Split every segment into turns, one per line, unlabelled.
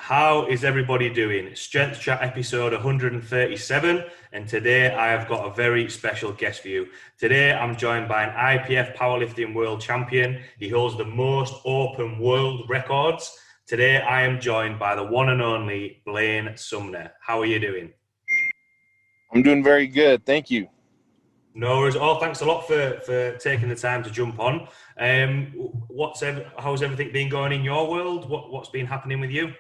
How is everybody doing? Strength Chat episode 137, and today I have got a very special guest for you. Today I'm joined by an IPF Powerlifting World Champion. He holds the most open world records. Today I am joined by the one and only Blaine Sumner. How are you doing?
I'm doing very good. Thank you.
No worries at all. Thanks a lot for taking the time to jump on. How's everything been going in your world? What's been happening with you?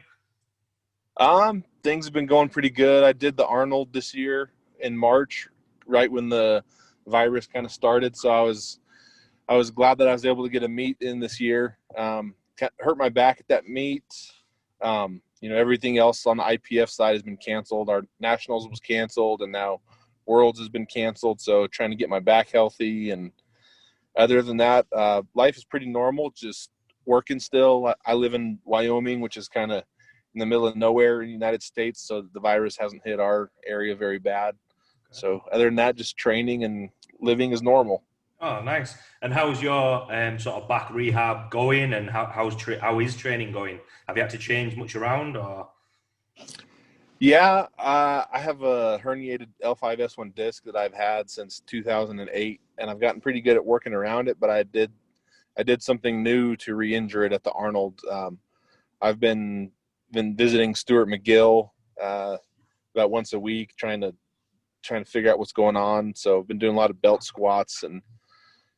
Things have been going pretty good. I did the Arnold this year in March, right when the virus kind of started. So I was glad that I was able to get a meet in this year. Hurt my back at that meet. Everything else on the IPF side has been canceled. Our nationals was canceled, and now Worlds has been canceled. So trying to get my back healthy, and other than that, life is pretty normal. Just working still. I live in Wyoming, which is kind of in the middle of nowhere in the United States, so the virus hasn't hit our area very bad. So other than that, just training and living as normal.
Oh, nice. And how's your sort of back rehab going, and how is training going? Have you had to change much around, or?
Yeah, I have a herniated L5-S1 disc that I've had since 2008, and I've gotten pretty good at working around it, but I did something new to re-injure it at the Arnold. I've been visiting Stuart McGill about once a week, trying to figure out what's going on. So I've been doing a lot of belt squats and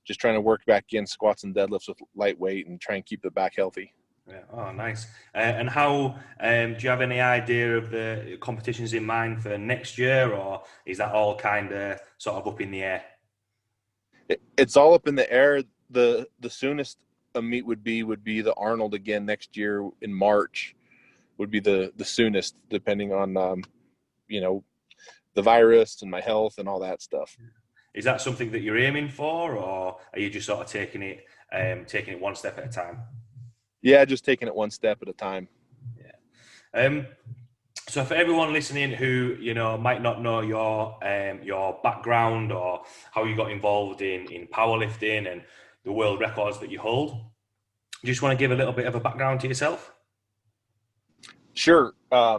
just trying to work back in squats and deadlifts with lightweight and try and keep the back healthy.
Yeah. Oh, nice. And how do you have any idea of the competitions in mind for next year, or is that all kind of sort of up in the air?
It's all up in the air. The soonest a meet would be the Arnold again next year in March. Would be the soonest, depending on the virus and my health and all that stuff.
Is that something that you're aiming for, or are you just sort of taking it one step at a time?
Yeah, just taking it one step at a time.
Yeah. So for everyone listening who might not know your background or how you got involved in powerlifting and the world records that you hold, do you just want to give a little bit of a background to yourself?
Sure. I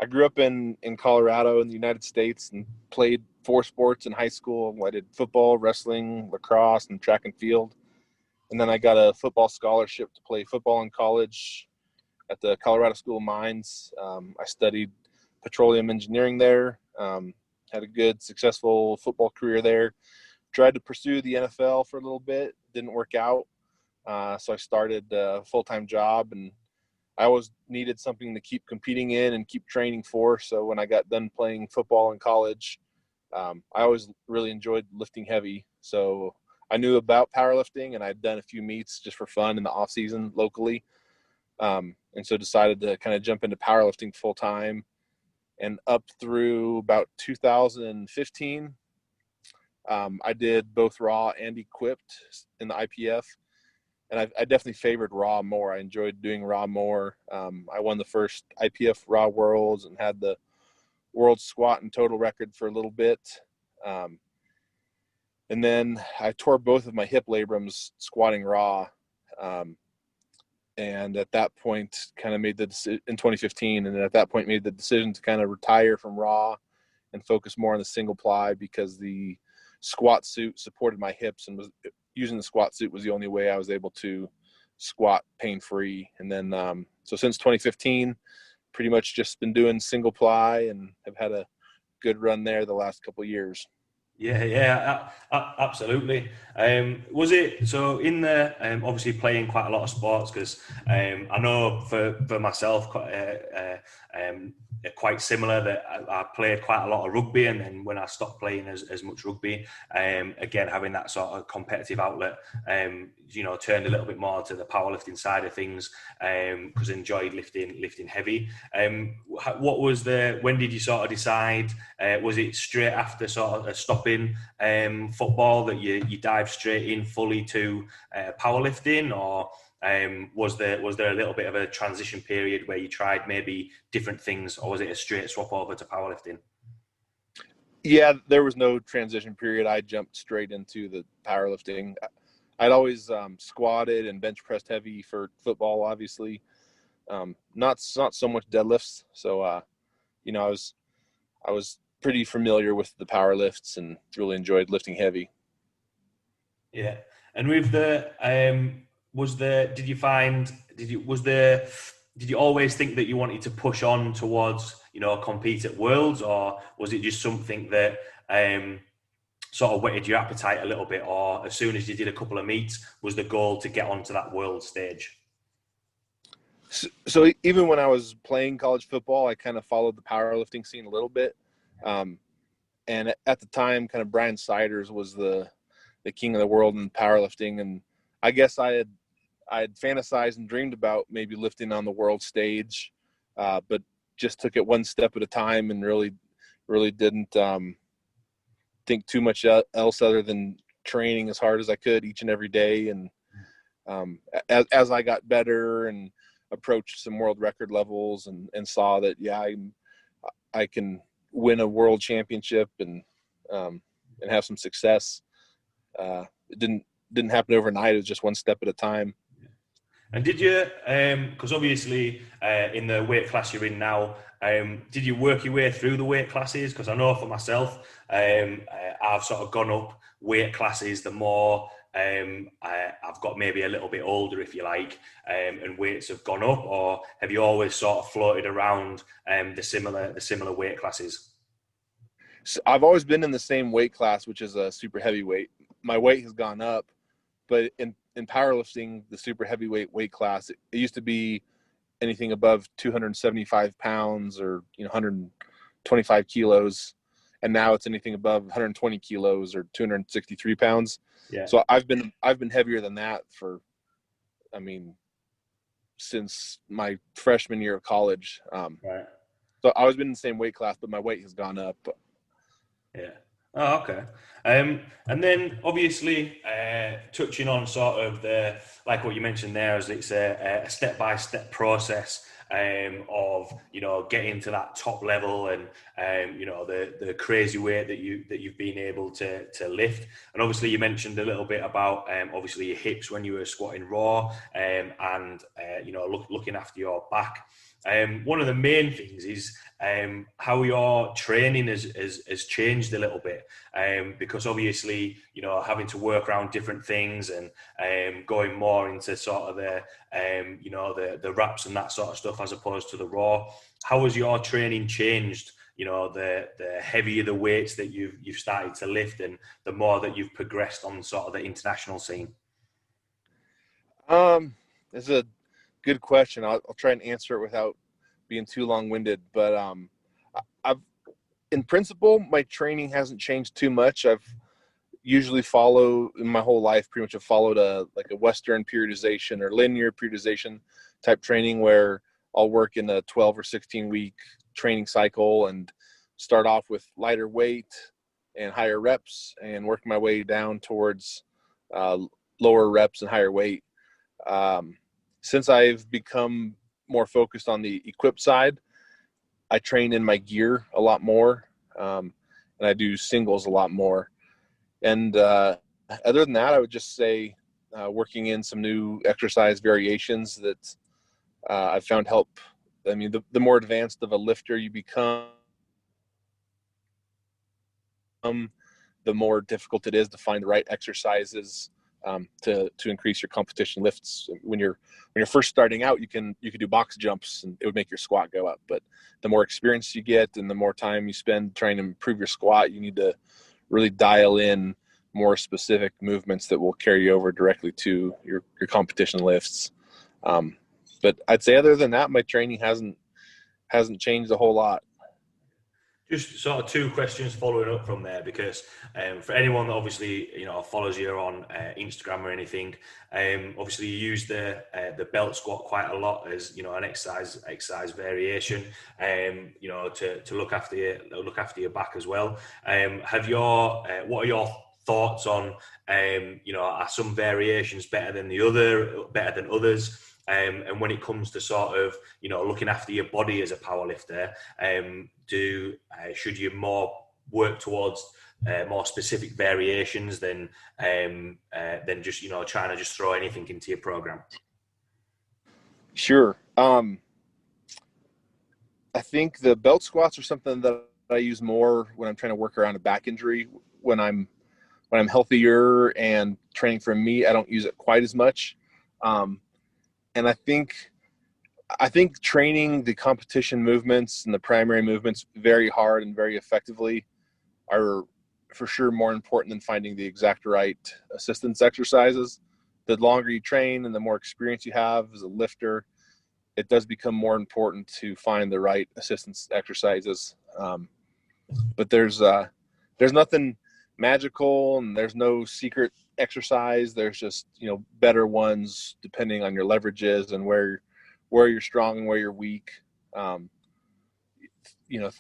grew up in Colorado in the United States and played 4 sports in high school. I did football, wrestling, lacrosse, and track and field. And then I got a football scholarship to play football in college at the Colorado School of Mines. I studied petroleum engineering there, had a good, successful football career there. Tried to pursue the NFL for a little bit, didn't work out. So I started a full-time job, and I always needed something to keep competing in and keep training for. So when I got done playing football in college, I always really enjoyed lifting heavy. So I knew about powerlifting, and I'd done a few meets just for fun in the off season locally. And so decided to kind of jump into powerlifting full time, and up through about 2015, I did both raw and equipped in the IPF. And I definitely favored raw more. I enjoyed doing raw more. I won the first IPF Raw Worlds and had the world squat and total record for a little bit. And then I tore both of my hip labrums squatting raw. And at that point, kind of made the decision in 2015. And then at that point, made the decision to kind of retire from raw and focus more on the single ply, because the squat suit supported my hips, and using the squat suit was the only way I was able to squat pain-free. And then, so since 2015, pretty much just been doing single ply and have had a good run there the last couple of years.
Yeah, absolutely. Was it so in the obviously playing quite a lot of sports, because I know for myself quite similar that I played quite a lot of rugby, and then when I stopped playing as much rugby, again having that sort of competitive outlet, turned a little bit more to the powerlifting side of things, because I enjoyed lifting heavy. When did you sort of decide? Was it straight after sort of stopping football that you dived straight in fully to powerlifting, or was there a little bit of a transition period where you tried maybe different things, or was it a straight swap over to powerlifting?
Yeah, there was no transition period. I jumped straight into the powerlifting. I'd always squatted and bench pressed heavy for football, obviously, not so much deadlifts. So, you know, I was pretty familiar with the power lifts and really enjoyed lifting heavy.
Yeah. And with the did you always think that you wanted to push on towards, compete at Worlds, or was it just something that sort of whetted your appetite a little bit, or as soon as you did a couple of meets, was the goal to get onto that world stage?
So even when I was playing college football, I kind of followed the powerlifting scene a little bit. And at the time, kind of Brian Siders was the king of the world in powerlifting. And I guess I had fantasized and dreamed about maybe lifting on the world stage, but just took it one step at a time and really didn't think too much else other than training as hard as I could each and every day. And as I got better and approached some world record levels and saw that, yeah, I can win a world championship and have some success. It didn't happen overnight. It was just one step at a time.
And did you, because obviously in the weight class you're in now, did you work your way through the weight classes? Because I know for myself, I've sort of gone up weight classes the more I've got maybe a little bit older, if you like, and weights have gone up, or have you always sort of floated around the similar weight classes?
So I've always been in the same weight class, which is a super heavyweight. My weight has gone up, but in powerlifting, the super heavyweight weight class, it used to be anything above 275 pounds or 125 kilos, and now it's anything above 120 kilos or 263 pounds.
Yeah.
So I've been heavier than that since my freshman year of college.
Right.
So I've always been in the same weight class, but my weight has gone up.
Yeah. Oh, okay. And then obviously touching on sort of like what you mentioned there, is it's a step-by-step process of getting to that top level and the crazy weight that you've been able to lift. And obviously you mentioned a little bit about obviously your hips when you were squatting raw and looking after your back. One of the main things is how your training has changed a little bit, because obviously having to work around different things and going more into sort of the wraps and that sort of stuff as opposed to the raw. How has your training changed? The heavier the weights that you've started to lift, and the more that you've progressed on sort of the international scene.
It's a good question. I'll try and answer it without being too long-winded, but in principle, my training hasn't changed too much. I've usually in my whole life, pretty much have followed a Western periodization or linear periodization type training, where I'll work in a 12 or 16 week training cycle and start off with lighter weight and higher reps and work my way down towards lower reps and higher weight. Since I've become more focused on the equip side, I train in my gear a lot more, and I do singles a lot more. And other than that, I would just say working in some new exercise variations that I've found help. I mean, the more advanced of a lifter you become, the more difficult it is to find the right exercises to increase your competition lifts. When you're first starting out, you can do box jumps and it would make your squat go up. But the more experience you get and the more time you spend trying to improve your squat, you need to really dial in more specific movements that will carry you over directly to your competition lifts. But I'd say other than that, my training hasn't changed a whole lot.
Just sort of two questions following up from there, because for anyone that obviously follows you on Instagram or anything, obviously you use the belt squat quite a lot as an exercise variation, to look after your back as well. What are your thoughts on are some variations better than others? And when it comes to sort of looking after your body as a powerlifter, should you more work towards more specific variations than just trying to just throw anything into your program?
Sure. I think the belt squats are something that I use more when I'm trying to work around a back injury. When I'm healthier and training for me, I don't use it quite as much. Um, and I think training the competition movements and the primary movements very hard and very effectively are for sure more important than finding the exact right assistance exercises. The longer you train and the more experience you have as a lifter, it does become more important to find the right assistance exercises. But there's nothing magical and there's no secret exercise. There's just, better ones depending on your leverages and where you're strong and where you're weak. Um,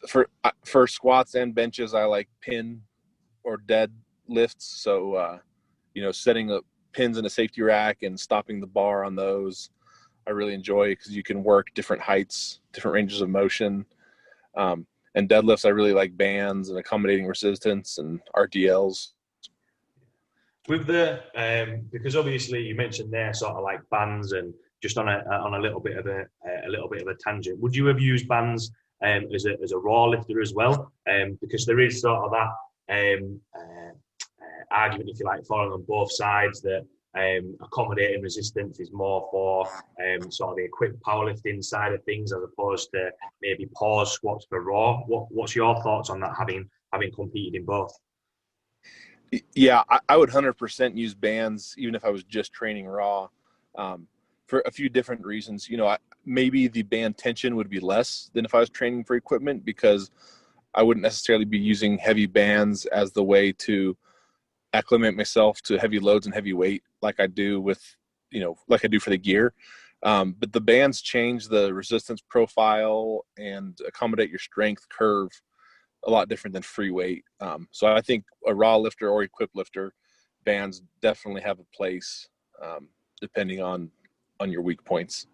for squats and benches, I like pin or dead lifts. So, setting up pins in a safety rack and stopping the bar on those, I really enjoy because you can work different heights, different ranges of motion. And deadlifts, I really like bands and accommodating resistance and RDLs.
With because obviously you mentioned there sort of like bands, and just on a little bit of a tangent, would you have used bands as a raw lifter as well? Because there is sort of that argument, if you like, falling on both sides, that accommodating resistance is more for sort of the equipped powerlifting side of things as opposed to maybe pause squats for raw. What's your thoughts on that, having competed in both?
Yeah, I would 100% use bands even if I was just training raw, for a few different reasons. Maybe the band tension would be less than if I was training for equipment, because I wouldn't necessarily be using heavy bands as the way to acclimate myself to heavy loads and heavy weight like I do like I do for the gear. But the bands change the resistance profile and accommodate your strength curve a lot different than free weight. So I think a raw lifter or equipped lifter, bands definitely have a place, depending on your weak points.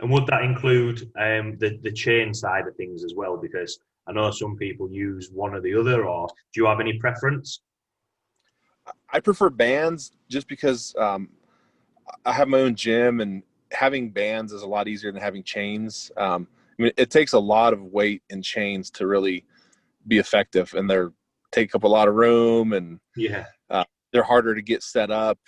And would that include the chain side of things as well? Because I know some people use one or the other, or do you have any preference?
I prefer bands just because I have my own gym, and having bands is a lot easier than having chains. It takes a lot of weight in chains to really be effective, and they take up a lot of room, and
Yeah.
They're harder to get set up,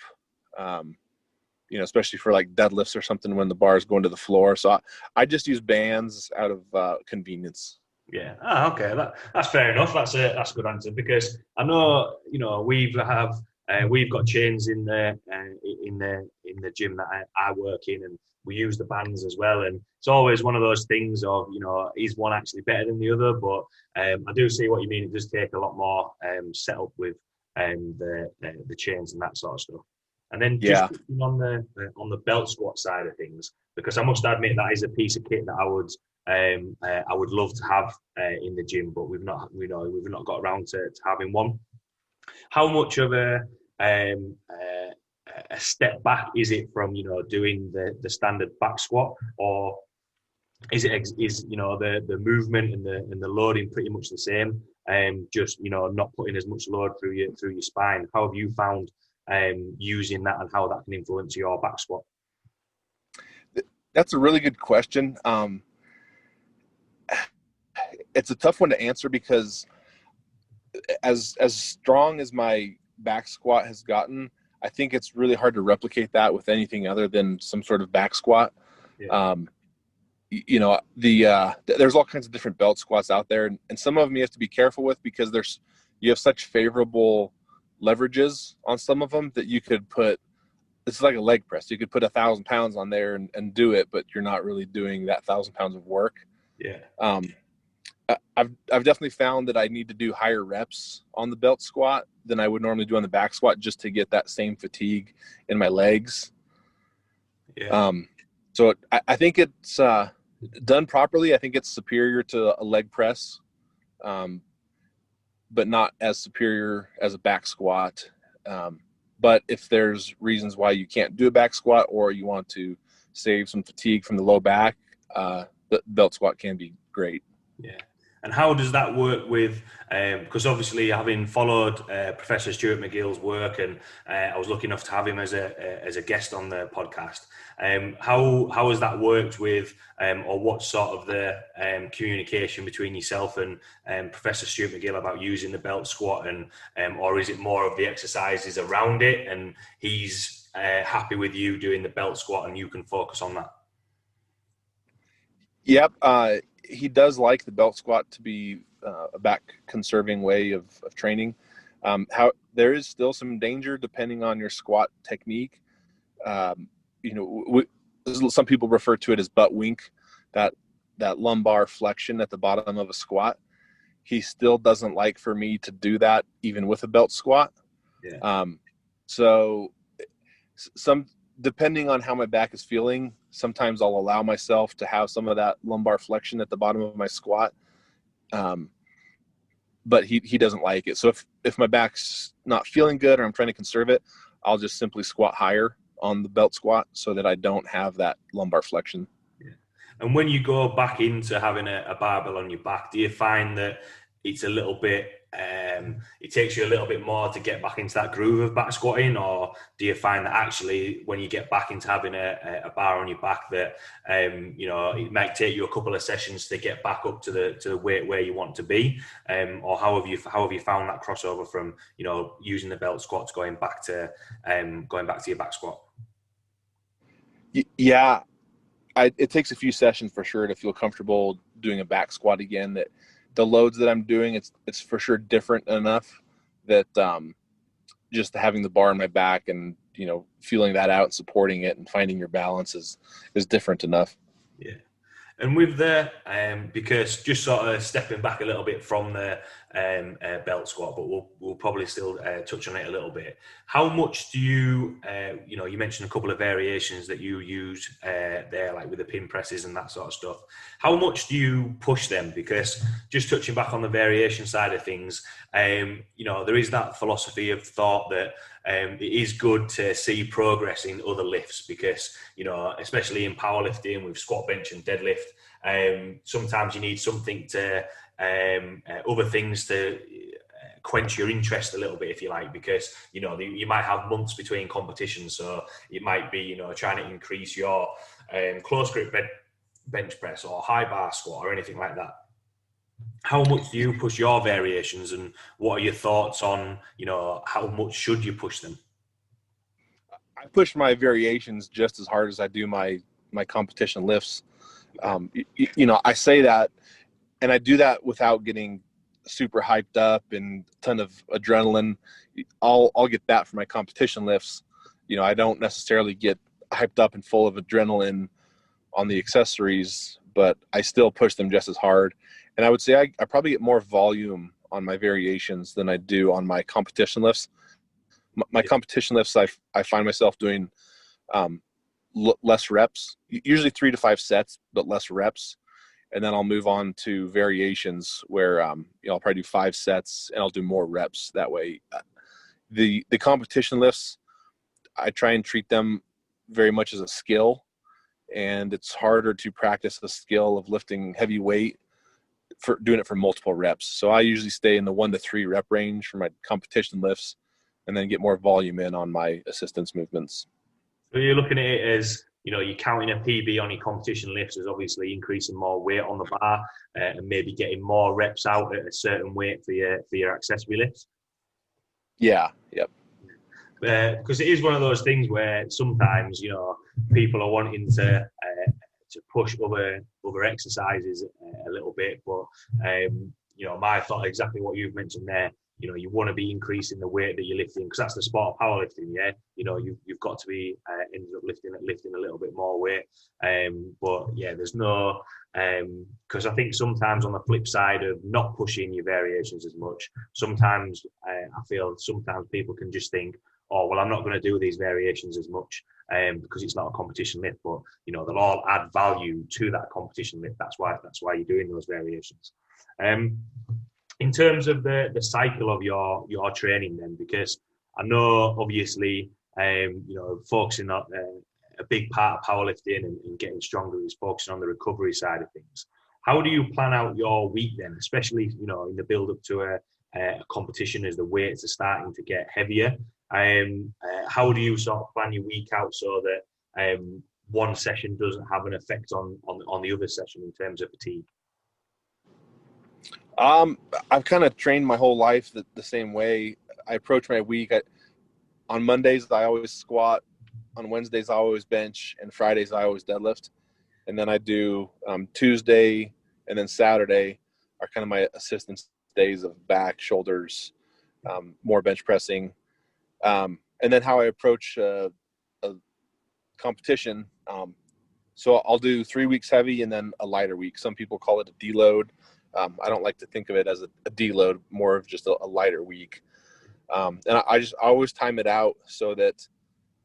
especially for like deadlifts or something when the bar is going to the floor. So I just use bands out of convenience.
Yeah. Okay. That's fair enough. That's a good answer, because I know we've got chains in the gym that I work in, and we use the bands as well. And it's always one of those things of is one actually better than the other? But I do see what you mean. It does take a lot more setup with the chains and that sort of stuff. And then just on the belt squat side of things, because I must admit that is a piece of kit that I would love to have in the gym, but we've not got around to having one. How much of a step back is it from doing the standard back squat, or is the movement and the loading pretty much the same? Just not putting as much load through your spine. How have you found using that, and how that can influence your back squat?
That's a really good question. It's a tough one to answer because as strong as my back squat has gotten, I think it's really hard to replicate that with anything other than some sort of back squat. Yeah. There's all kinds of different belt squats out there, and some of them you have to be careful with because you have such favorable leverages on some of them that you could put. It's like a leg press. You could put 1,000 pounds on there and do it, but you're not really doing that 1,000 pounds of work.
Yeah.
I've definitely found that I need to do higher reps on the belt squat than I would normally do on the back squat just to get that same fatigue in my legs.
Yeah.
So I think it's done properly. I think it's superior to a leg press, but not as superior as a back squat. But if there's reasons why you can't do a back squat, or you want to save some fatigue from the low back, the belt squat can be great.
Yeah. And how does that work with, because obviously having followed Professor Stuart McGill's work, and I was lucky enough to have him as a guest on the podcast, how has that worked with, or what sort of the communication between yourself and Professor Stuart McGill about using the belt squat, and or is it more of the exercises around it, and he's happy with you doing the belt squat and you can focus on that?
Yep. He does like the belt squat to be a back conserving way of training. How there is still some danger depending on your squat technique. Some people refer to it as butt wink, that lumbar flexion at the bottom of a squat. He still doesn't like for me to do that even with a belt squat.
Yeah.
So depending on how my back is feeling, sometimes I'll allow myself to have some of that lumbar flexion at the bottom of my squat. But he doesn't like it. So if my back's not feeling good or I'm trying to conserve it, I'll just simply squat higher on the belt squat so that I don't have that lumbar flexion.
Yeah. And when you go back into having a barbell on your back, do you find that it's a little bit, it takes you a little bit more to get back into that groove of back squatting, or do you find that actually when you get back into having a bar on your back that it might take you a couple of sessions to get back up to the weight where you want to be, or how have you found that crossover from using the belt squat to going back to your back squat?
Yeah, it takes a few sessions for sure to feel comfortable doing a back squat again. That the loads that I'm doing, it's for sure different enough that just having the bar on my back and feeling that out and supporting it and finding your balance is different enough.
Yeah. And with the because just sort of stepping back a little bit from the belt squat, but we'll probably still touch on it a little bit. How much do you you mentioned a couple of variations that you use there, like with the pin presses and that sort of stuff. How much do you push them? Because just touching back on the variation side of things, there is that philosophy of thought that it is good to see progress in other lifts, because especially in powerlifting with squat, bench and deadlift, sometimes you need something to other things to quench your interest a little bit, if you like, because you might have months between competitions, so it might be trying to increase your close grip bench press or high bar squat or anything like that. How much do you push your variations, and what are your thoughts on how much should you push them?
I push my variations just as hard as I do my competition lifts. I say that, and I do that without getting super hyped up and a ton of adrenaline. I'll get that for my competition lifts. I don't necessarily get hyped up and full of adrenaline on the accessories, but I still push them just as hard. And I would say I probably get more volume on my variations than I do on my competition lifts. My competition lifts, I find myself doing less reps, usually 3 to 5 sets, but less reps. And then I'll move on to variations where I'll probably do 5 sets and I'll do more reps that way. The competition lifts, I try and treat them very much as a skill, and it's harder to practice the skill of lifting heavy weight for doing it for multiple reps. So I usually stay in the 1 to 3 rep range for my competition lifts, and then get more volume in on my assistance movements.
So you're looking at it as, you're counting a PB on your competition lifts as obviously increasing more weight on the bar, and maybe getting more reps out at a certain weight for your accessory lifts.
Yeah. Yep.
Because it is one of those things where sometimes, people are wanting to push other exercises a little bit, but my thought, exactly what you've mentioned there. You want to be increasing the weight that you're lifting, because that's the sport of powerlifting. Yeah, you've got to be ended up lifting a little bit more weight. But yeah, there's no because I think sometimes on the flip side of not pushing your variations as much, sometimes I feel sometimes people can just think, oh well, I'm not going to do these variations as much because it's not a competition lift. But they'll all add value to that competition lift. That's why you're doing those variations. In terms of the cycle of your training then, because I know obviously, focusing on a big part of powerlifting and getting stronger is focusing on the recovery side of things. How do you plan out your week then, especially, in the build up to a competition as the weights are starting to get heavier? How do you sort of plan your week out so that one session doesn't have an effect on the other session in terms of fatigue?
I've kind of trained my whole life the same way. I approach my week. On Mondays, I always squat. On Wednesdays, I always bench. And Fridays, I always deadlift. And then I do Tuesday and then Saturday are kind of my assistance days of back, shoulders, more bench pressing. And then how I approach a competition. So I'll do 3 weeks heavy and then a lighter week. Some people call it a deload. I don't like to think of it as a deload, more of just a lighter week. And I always time it out so that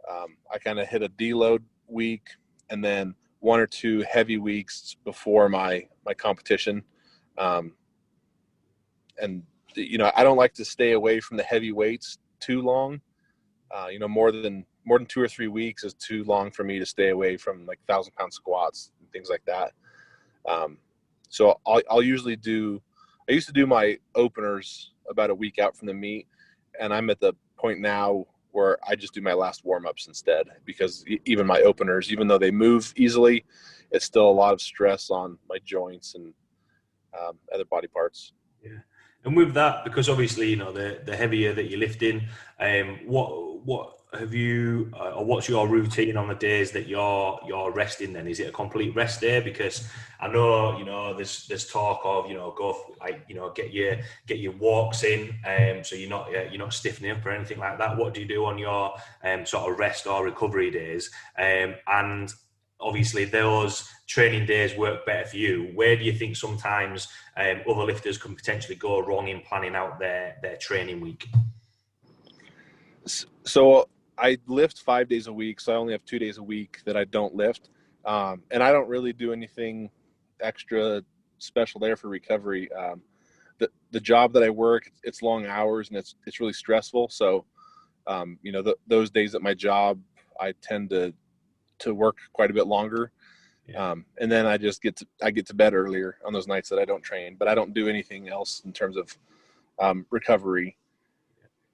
I kind of hit a deload week and then 1 or 2 heavy weeks before my competition. And I don't like to stay away from the heavy weights too long. More than 2 or 3 weeks is too long for me to stay away from like 1,000-pound squats and things like that. So I'll usually I used to do my openers about a week out from the meet, and I'm at the point now where I just do my last warm-ups instead, because even my openers, even though they move easily, it's still a lot of stress on my joints and other body parts.
Yeah. And with that, because obviously, the heavier that you're lifting, what have you, or what's your routine on the days that you're resting then? Is it a complete rest day? Because I know, there's talk of, get your walks in, so you're not stiffening up or anything like that. What do you do on your sort of rest or recovery days? And obviously those training days work better for you. Where do you think sometimes other lifters can potentially go wrong in planning out their training week?
So I lift 5 days a week, so I only have 2 days a week that I don't lift. And I don't really do anything extra special there for recovery. The job that I work, it's long hours and it's really stressful. So, those days at my job, I tend to work quite a bit longer. Yeah. And then I get to bed earlier on those nights that I don't train, but I don't do anything else in terms of recovery.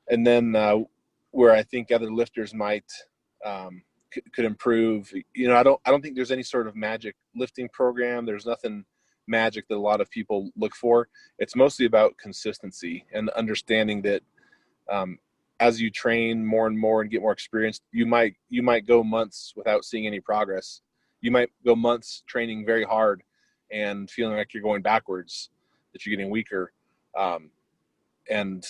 And then where I think other lifters might could improve, I don't think there's any sort of magic lifting program. There's nothing magic that a lot of people look for. It's mostly about consistency and understanding that as you train more and more and get more experience, you might go months without seeing any progress. You might go months training very hard and feeling like you're going backwards, that you're getting weaker. And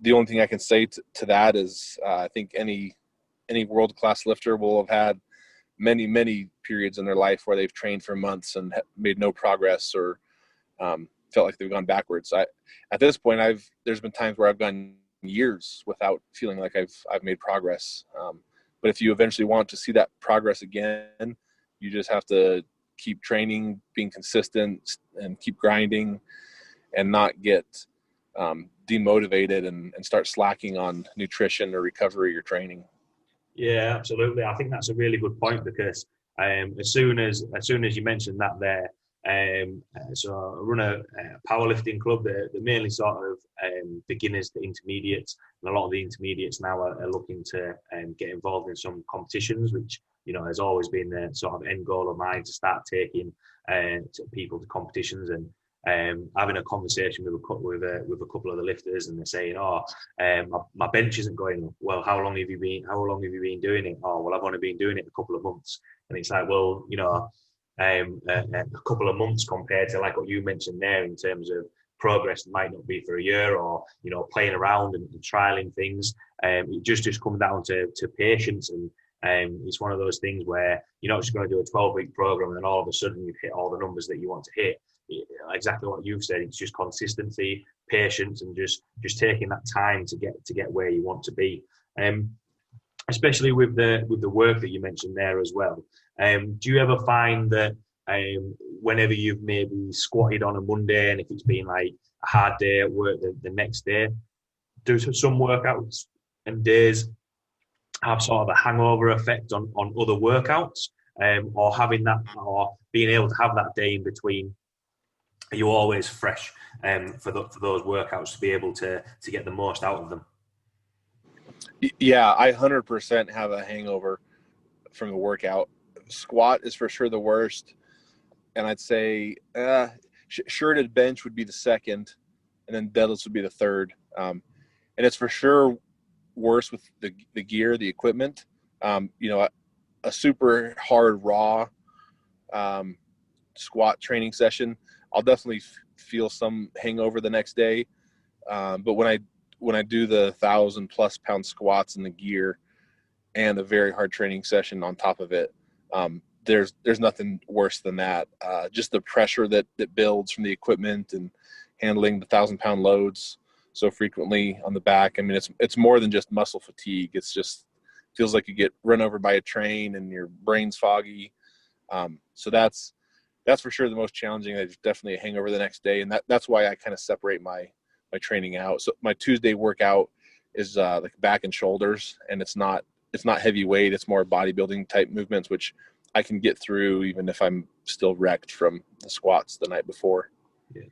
the only thing I can say to that is I think any world-class lifter will have had many, many periods in their life where they've trained for months and made no progress or felt like they've gone backwards. At this point, there's been times where I've gone years without feeling like I've made progress. But if you eventually want to see that progress again, you just have to keep training, being consistent, and keep grinding, and not get demotivated and start slacking on nutrition or recovery or training.
Yeah, absolutely. I think that's a really good point, because as soon as you mentioned that there, so I run a powerlifting club. They're mainly sort of beginners to intermediates, and a lot of the intermediates now are looking to get involved in some competitions, which has always been the sort of end goal of mine, to start taking people to competitions. And having a conversation with a couple of the lifters, and they're saying, my bench isn't going up. Well, how long have you been doing it? Oh, well, I've only been doing it a couple of months. And it's like, well, a couple of months compared to like what you mentioned there in terms of progress might not be for a year, or playing around and trialing things. It just comes down to patience, and it's one of those things where you're not just going to do a 12-week program and then all of a sudden you've hit all the numbers that you want to hit. Exactly what you've said. It's just consistency, patience, and just taking that time to get where you want to be. Especially with the work that you mentioned there as well. Do you ever find that whenever you've maybe squatted on a Monday, and if it's been like a hard day at work the next day, do some workouts and days have sort of a hangover effect on other workouts, or having that, or being able to have that day in between are you always fresh for those workouts to be able to get the most out of them?
Yeah, I 100% have a hangover from the workout. Squat is for sure the worst, and I'd say shirted bench would be the second, and then deadlifts would be the third. And it's for sure worse with the gear, the equipment. A super hard raw squat training session, I'll definitely feel some hangover the next day. But when I do the 1,000+ pound squats in the gear and a very hard training session on top of it, there's nothing worse than that. Just the pressure that builds from the equipment and handling the 1,000-pound loads so frequently on the back. I mean, it's more than just muscle fatigue. It's just feels like you get run over by a train and your brain's foggy. So that's for sure the most challenging. There's definitely a hangover the next day, and that's why I kind of separate my training out. So my Tuesday workout is like back and shoulders, and it's not heavy weight. It's more bodybuilding type movements, which I can get through even if I'm still wrecked from the squats the night before.
Yeah.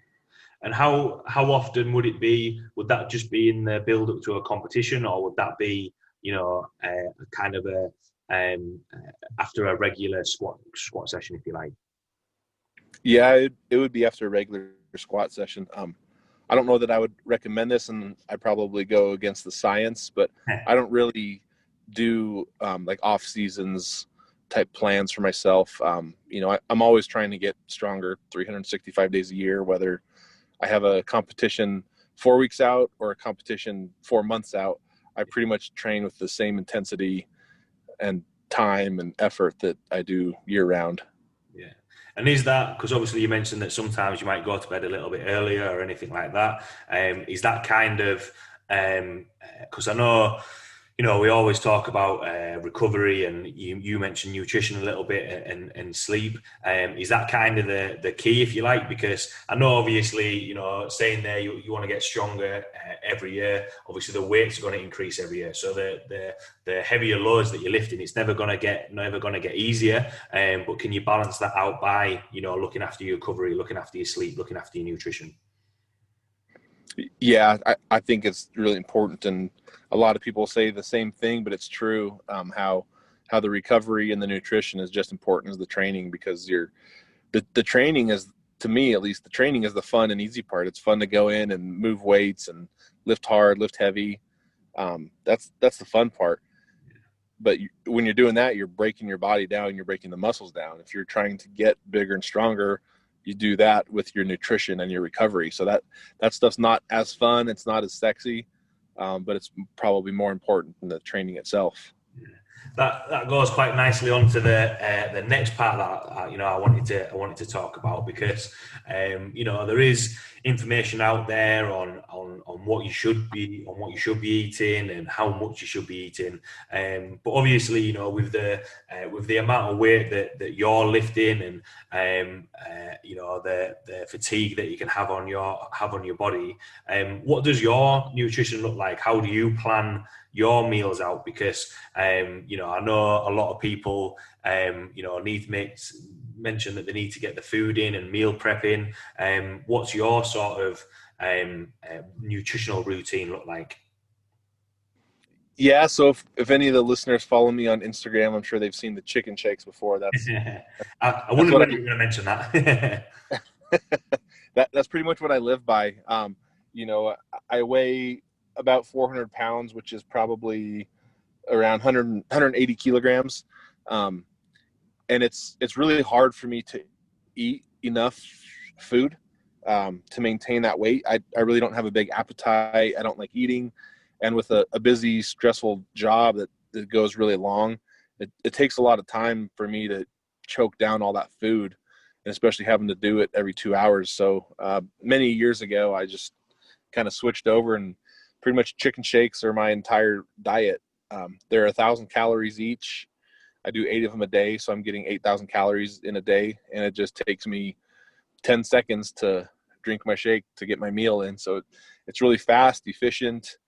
And how often would it be? Would that just be in the build up to a competition, or would that be, kind of after a regular squat session, if you like?
Yeah, it would be after a regular squat session. I don't know that I would recommend this, and I probably go against the science, but I don't really do like off seasons type plans for myself. I'm always trying to get stronger 365 days a year, whether I have a competition 4 weeks out or a competition 4 months out. I pretty much train with the same intensity and time and effort that I do year round.
Yeah. And is that, because obviously you mentioned that sometimes you might go to bed a little bit earlier or anything like that. Is that kind of, because I know, we always talk about recovery, and you mentioned nutrition a little bit and sleep. Is that kind of the key, if you like? Because I know obviously, saying there you want to get stronger every year. Obviously the weights are going to increase every year. So the heavier loads that you're lifting, it's never going to get easier. But can you balance that out by, looking after your recovery, looking after your sleep, looking after your nutrition?
Yeah, I think it's really important, and a lot of people say the same thing, but it's true. How the recovery and the nutrition is just important as the training, because the training is, to me at least, the training is the fun and easy part. It's fun to go in and move weights and lift hard, lift heavy. That's the fun part. But when you're doing that, you're breaking your body down, you're breaking the muscles down. If you're trying to get bigger and stronger, you do that with your nutrition and your recovery. So that stuff's not as fun. It's not as sexy, but it's probably more important than the training itself.
That goes quite nicely on to the next part that I wanted to talk about, because there is information out there on what you should be eating and how much you should be eating, but obviously with the amount of weight that you're lifting and the fatigue that you can have on your body, what does your nutrition look like? How do you plan your meals out? Because I know a lot of people need to mention that they need to get the food in and meal prepping. What's your sort of nutritional routine look like?
Yeah, so if any of the listeners follow me on Instagram, I'm sure they've seen the chicken shakes before.
I wouldn't know you were going to mention that.
That's pretty much what I live by. I weigh about 400 pounds, which is probably around 180 kilograms. And it's really hard for me to eat enough food to maintain that weight. I really don't have a big appetite. I don't like eating. And with a busy, stressful job that goes really long, it takes a lot of time for me to choke down all that food, and especially having to do it every 2 hours. So many years ago, I just kind of switched over, and pretty much chicken shakes are my entire diet. They're 1,000 calories each. I do 8 of them a day, so I'm getting 8,000 calories in a day, and it just takes me 10 seconds to drink my shake to get my meal in. So it's really fast, efficient.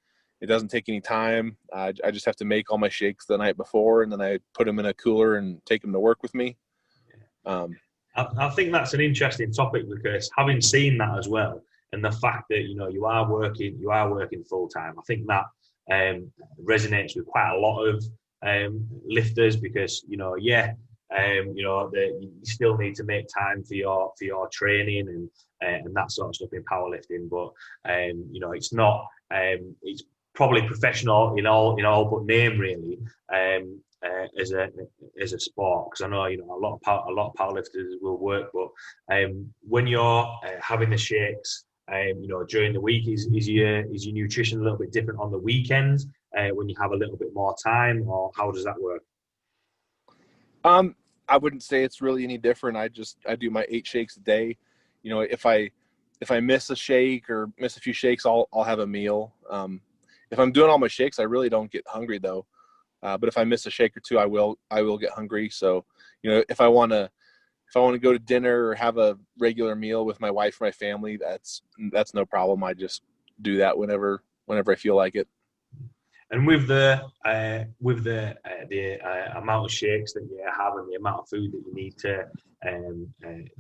It doesn't take any time. I just have to make all my shakes the night before, and then I put them in a cooler and take them to work with me.
I think that's an interesting topic because having seen that as well, and the fact that you are working full time, I think that resonates with quite a lot of lifters because you still need to make time for your training and that sort of stuff in powerlifting, but it's not it's probably professional in all but name really. As a sport, because I know a lot of powerlifters will work, but when you're having the shakes, during the week, is your nutrition a little bit different on the weekends when you have a little bit more time, or how does that work?
I wouldn't say it's really any different. I do my 8 shakes a day. If I miss a shake or miss a few shakes, I'll have a meal. If I'm doing all my shakes, I really don't get hungry though. But if I miss a shake or two, I will get hungry. So, if I want to go to dinner or have a regular meal with my wife or my family, that's no problem. I just do that whenever I feel like it.
And with the amount of shakes that you have and the amount of food that you need to,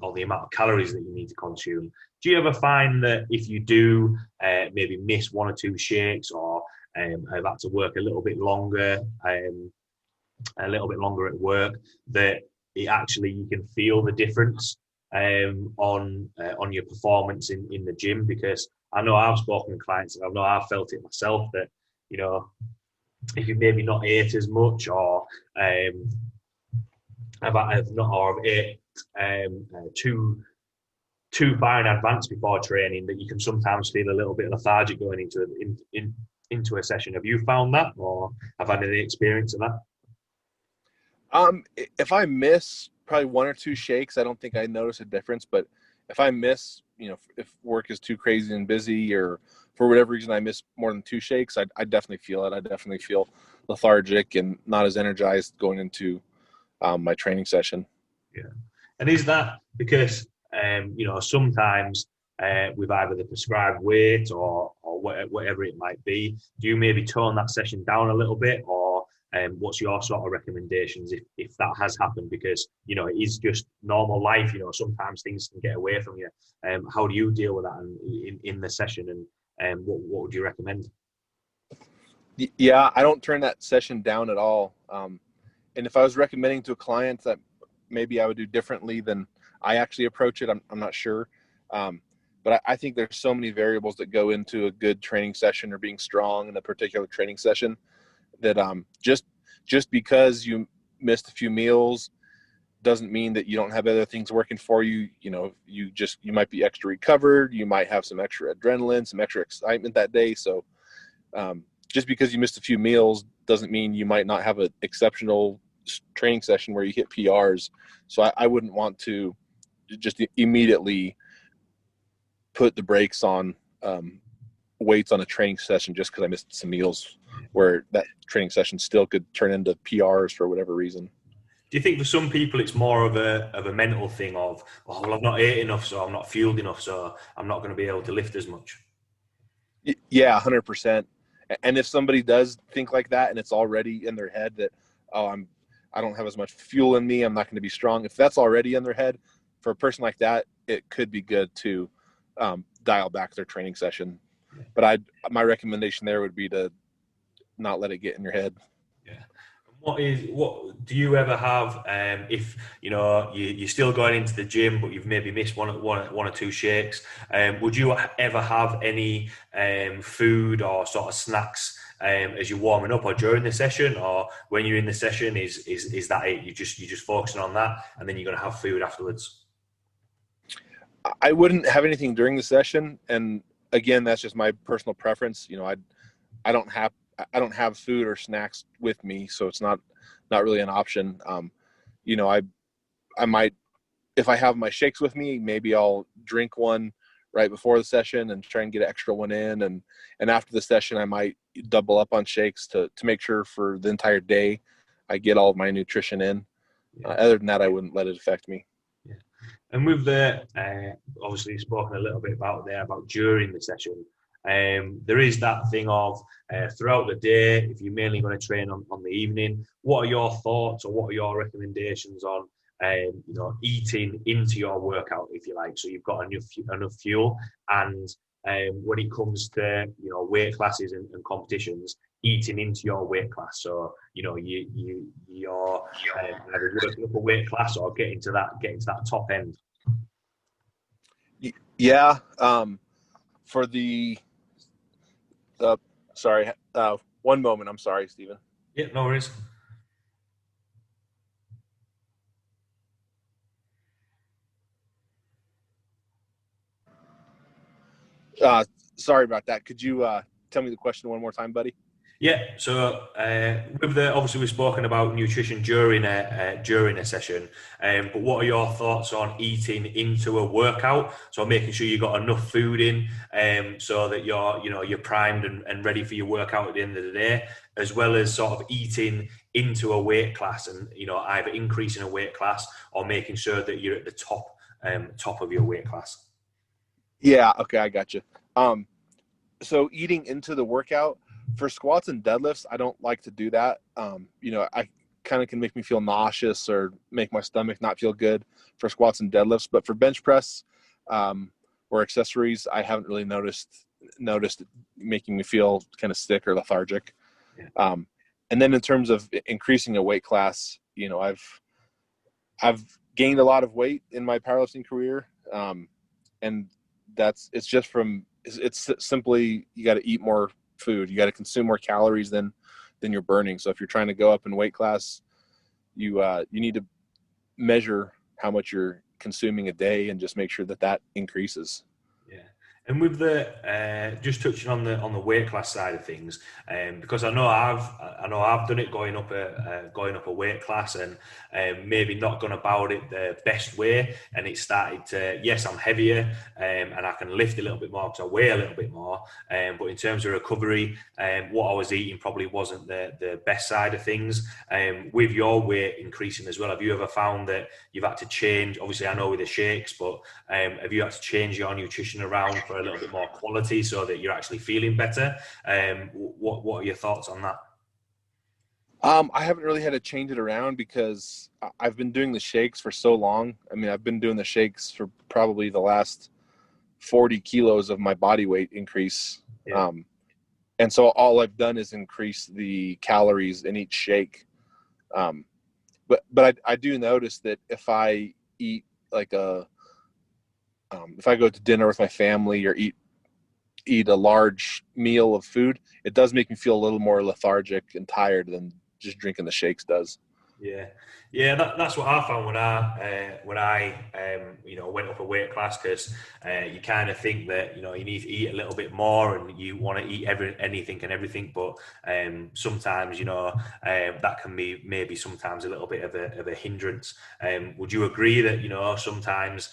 or the amount of calories that you need to consume, do you ever find that if you do maybe miss 1 or 2 shakes, or have had to work a little bit longer at work, that you can feel the difference on your performance in the gym? Because I know I've spoken to clients and I know I've felt it myself that if you maybe not ate as much, or have ate too far in advance before training, that you can sometimes feel a little bit lethargic going into a session. Have you found that, or have had any experience of that?
If I miss probably 1 or 2 shakes, I don't think I notice a difference. But if I miss, if work is too crazy and busy, or for whatever reason I miss more than 2 shakes, I definitely feel it. I definitely feel lethargic and not as energized going into my training session.
Yeah. And is that because, sometimes with either the prescribed weight or whatever it might be, do you maybe tone that session down a little bit, or what's your sort of recommendations if that has happened? Because, it is just normal life, sometimes things can get away from you. How do you deal with that in the session, and what would you recommend?
Yeah, I don't turn that session down at all. And if I was recommending to a client that maybe I would do differently than I actually approach it, I'm not sure. But I think there's so many variables that go into a good training session or being strong in a particular training session that just because you missed a few meals doesn't mean that you don't have other things working for you. You might be extra recovered. You might have some extra adrenaline, some extra excitement that day. So just because you missed a few meals doesn't mean you might not have an exceptional training session where you hit PRs. So I wouldn't want to just immediately put the brakes on weights on a training session just because I missed some meals, where that training session still could turn into PRs for whatever reason.
Do you think for some people it's more of a mental thing of, well, I've not ate enough, so I'm not fueled enough, so I'm not going to be able to lift as much?
Yeah, 100%. And if somebody does think like that and it's already in their head that, I don't have as much fuel in me, I'm not going to be strong. If that's already in their head, for a person like that, it could be good to dial back their training session. But my recommendation there would be to not let it get in your head.
Yeah. What do you ever have if you're still going into the gym but you've maybe missed one or 2 shakes? Would you ever have any food or sort of snacks as you're warming up or during the session, or when you're in the session? Is that it? You're just focusing on that, and then you're going to have food afterwards?
I wouldn't have anything during the session, and again, that's just my personal preference. I don't have food or snacks with me, so it's not really an option. I might, if I have my shakes with me, maybe I'll drink one right before the session and try and get an extra one in, and after the session I might double up on shakes to make sure for the entire day I get all of my nutrition in. Other than that, I wouldn't let it affect me.
Yeah. And with the obviously you've spoken a little bit about during the session, there is that thing of throughout the day, if you're mainly going to train on the evening, what are your thoughts or what are your recommendations on eating into your workout, if you like, so you've got enough fuel. And when it comes to weight classes and competitions, eating into your weight class. So you're either working up a weight class or getting to that top end.
Yeah. For the sorry, one moment. I'm sorry, Stephen.
Yeah, no worries.
Sorry about that. Could you tell me the question one more time, buddy?
Yeah, so obviously we've spoken about nutrition during a session, but what are your thoughts on eating into a workout? So making sure you got enough food in, so that you're primed and ready for your workout at the end of the day, as well as sort of eating into a weight class, and either increasing a weight class or making sure that you're at the top of your weight class.
Yeah. Okay, I got you. So eating into the workout. For squats and deadlifts, I don't like to do that. I kind of can make me feel nauseous or make my stomach not feel good for squats and deadlifts. But for bench press or accessories, I haven't really noticed it making me feel kind of sick or lethargic.
Yeah.
And then in terms of increasing a weight class, I've gained a lot of weight in my powerlifting career, and it's simply you got to eat more food. You got to consume more calories than you're burning. So if you're trying to go up in weight class, you need to measure how much you're consuming a day and just make sure that increases.
Yeah. And with the just touching on the weight class side of things, because I know I've done it going up a weight class, and maybe not gone about it the best way, and it started to, yes, I'm heavier, and I can lift a little bit more because I weigh a little bit more, but in terms of recovery, what I was eating probably wasn't the best side of things. With your weight increasing as well, have you ever found that you've had to change? Obviously, I know with the shakes, but have you had to change your nutrition around for a little bit more quality so that you're actually feeling better? What are your thoughts on that?
I haven't really had to change it around because I've been doing the shakes for so long. I mean, I've been doing the shakes for probably the last 40 kilos of my body weight increase.
Yeah.
And so all I've done is increase the calories in each shake. But I do notice that if I eat if I go to dinner with my family or eat a large meal of food, it does make me feel a little more lethargic and tired than just drinking the shakes does.
Yeah, that's what I found when I went up a weight class, because you kind of think that you need to eat a little bit more and you want to eat anything and everything, but sometimes that can be maybe sometimes a little bit of a hindrance. Would you agree that sometimes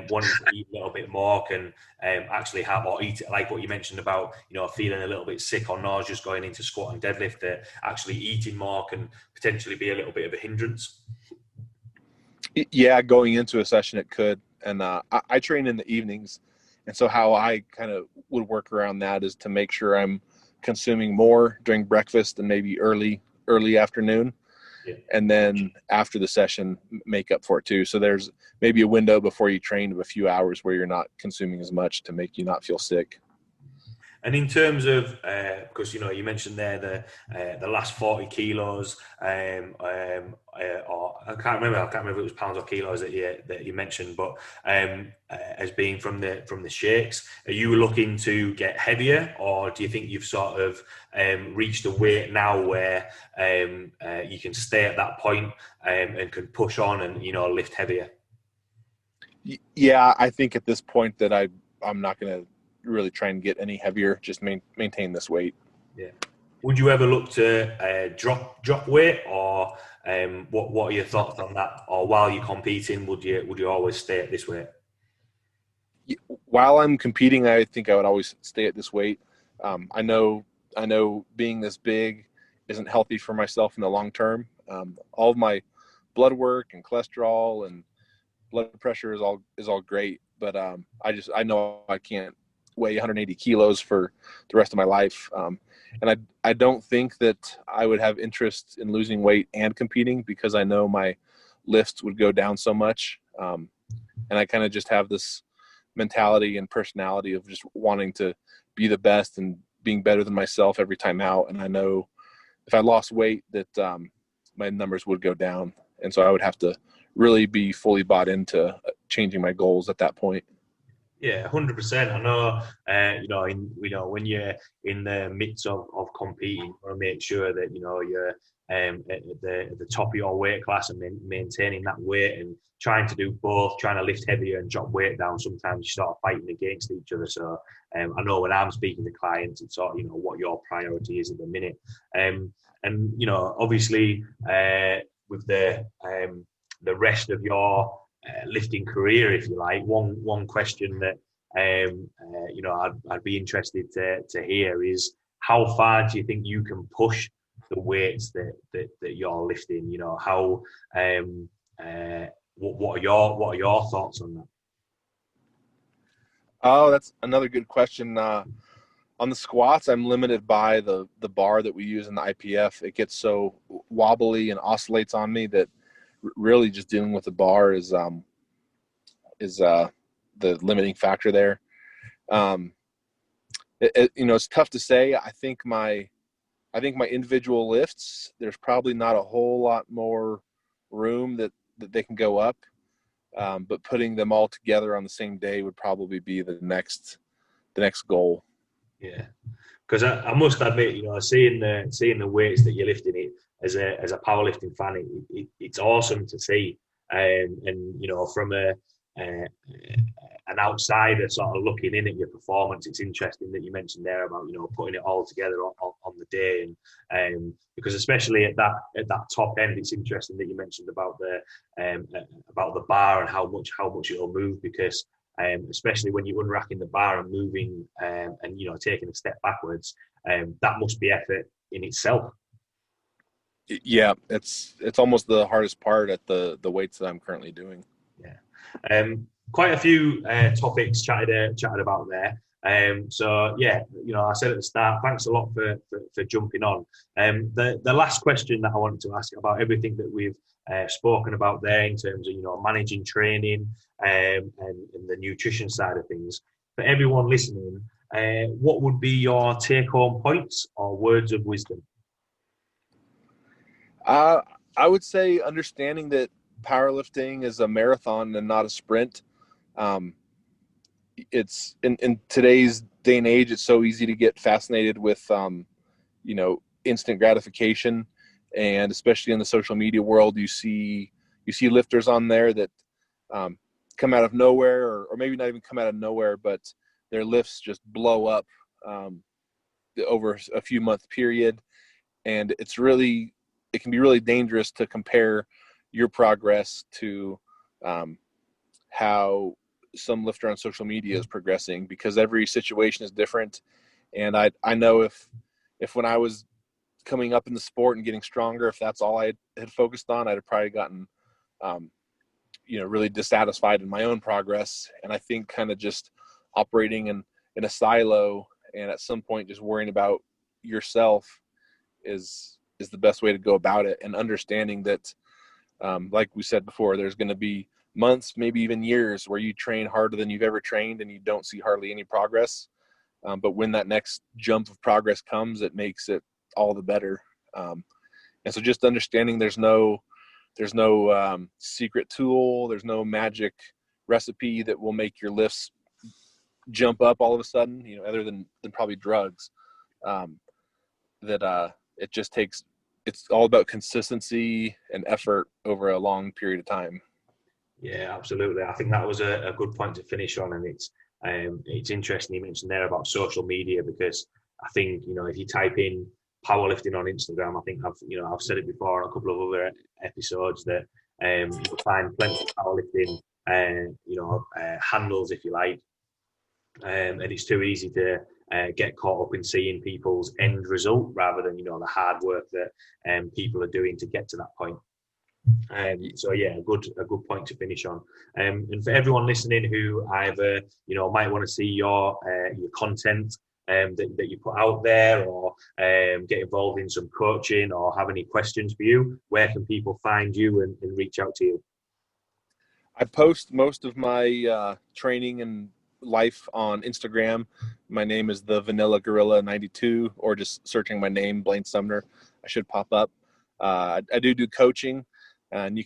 wanting to eat a little bit more can actually have, or eat, like what you mentioned about feeling a little bit sick or nauseous going into squat and deadlift, that actually eating more can potentially be a little bit of a hindrance?
Yeah, going into a session it could. And I train in the evenings, and so how I kind of would work around that is to make sure I'm consuming more during breakfast and maybe early afternoon.
Yeah.
And then after the session make up for it too. So there's maybe a window before you train of a few hours where you're not consuming as much to make you not feel sick.
And in terms of, because you mentioned there the last 40 kilos, or I can't remember if it was pounds or kilos that you mentioned, but as being from the shakes, are you looking to get heavier, or do you think you've sort of reached a weight now where you can stay at that point and can push on and lift heavier?
Yeah, I think at this point that I'm not going to really try and get any heavier, just maintain this weight.
Yeah. Would you ever look to drop weight, or what are your thoughts on that? Or while you're competing, would you always stay at this weight?
While I'm competing, I think I would always stay at this weight. I know being this big isn't healthy for myself in the long term. All of my blood work and cholesterol and blood pressure is all great, but I know I can't weigh 180 kilos for the rest of my life. And I don't think that I would have interest in losing weight and competing, because I know my lifts would go down so much. And I kind of just have this mentality and personality of just wanting to be the best and being better than myself every time out. And I know if I lost weight that my numbers would go down. And so I would have to really be fully bought into changing my goals at that point.
Yeah, 100%. I know, when you're in the midst of competing, you want to make sure that, you're at the top of your weight class and maintaining that weight and trying to do both, trying to lift heavier and drop weight down. Sometimes you start fighting against each other. So I know when I'm speaking to clients, it's sort of, what your priority is at the minute. And, obviously with the rest of your lifting career, if you like, one question that I'd be interested to hear is, how far do you think you can push the weights that you're lifting? What are your thoughts on that?
Oh, that's another good question. On the squats, I'm limited by the bar that we use in the IPF. It gets so wobbly and oscillates on me that really just dealing with the bar is the limiting factor there. It's tough to say. I think my individual lifts, there's probably not a whole lot more room that they can go up. But putting them all together on the same day would probably be the next goal.
Yeah, because I must admit, seeing the weights that you're lifting, it as a powerlifting fan, it's awesome to see. And from an outsider sort of looking in at your performance, it's interesting that you mentioned there about putting it all together on the day, and because especially at that top end, it's interesting that you mentioned about the bar and how much it'll move, because especially when you're unracking the bar and moving and taking a step backwards, that must be effort in itself.
Yeah, it's almost the hardest part at the weights that I'm currently doing.
Yeah, quite a few topics chatted about there. So yeah, I said at the start, thanks a lot for jumping on. The last question that I wanted to ask about everything that we've spoken about there in terms of managing training and the nutrition side of things. For everyone listening, what would be your take-home points or words of wisdom?
I would say understanding that powerlifting is a marathon and not a sprint. It's in today's day and age, it's so easy to get fascinated with instant gratification, and especially in the social media world, you see lifters on there that come out of nowhere, or maybe not even come out of nowhere, but their lifts just blow up over a few month period, and it can be really dangerous to compare your progress to how some lifter on social media is progressing, because every situation is different. And I know if when I was coming up in the sport and getting stronger, if that's all I had focused on, I'd have probably gotten really dissatisfied in my own progress. And I think kind of just operating in a silo and at some point just worrying about yourself is the best way to go about it, and understanding that like we said before, there's going to be months, maybe even years, where you train harder than you've ever trained and you don't see hardly any progress. But when that next jump of progress comes, it makes it all the better. And so just understanding there's no secret tool, there's no magic recipe that will make your lifts jump up all of a sudden, other than probably drugs. It just takes, it's all about consistency and effort over a long period of time.
Yeah, absolutely. I think that was a good point to finish on, and it's interesting you mentioned there about social media, because I think if you type in powerlifting on Instagram, I think I've said it before on a couple of other episodes that you'll find plenty of powerlifting handles, if you like, and it's too easy to get caught up in seeing people's end result rather than the hard work that people are doing to get to that point. So yeah, a good point to finish on. And for everyone listening who either might want to see your content that you put out there, or get involved in some coaching, or have any questions for you, where can people find you and reach out to you?
I post most of my training and life on Instagram. My name is the Vanilla Gorilla 92, or just searching my name, Blaine Sumner, I should pop up. I do coaching, and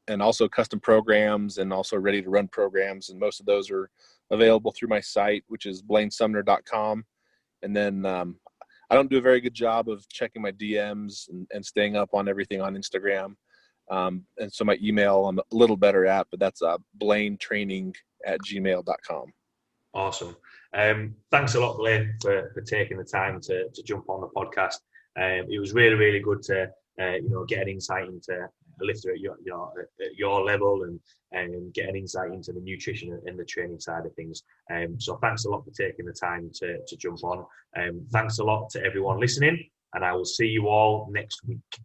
and also custom programs, and also ready to run programs. And most of those are available through my site, which is blainesumner.com. And then I don't do a very good job of checking my DMs and staying up on everything on Instagram. And so my email I'm a little better at, but that's blainetraining@gmail.com.
Awesome. Thanks a lot, Blaine, for taking the time to jump on the podcast. It was really, really good to get an insight into a lifter at your level, and get an insight into the nutrition and the training side of things. So thanks a lot for taking the time to jump on. Thanks a lot to everyone listening, and I will see you all next week.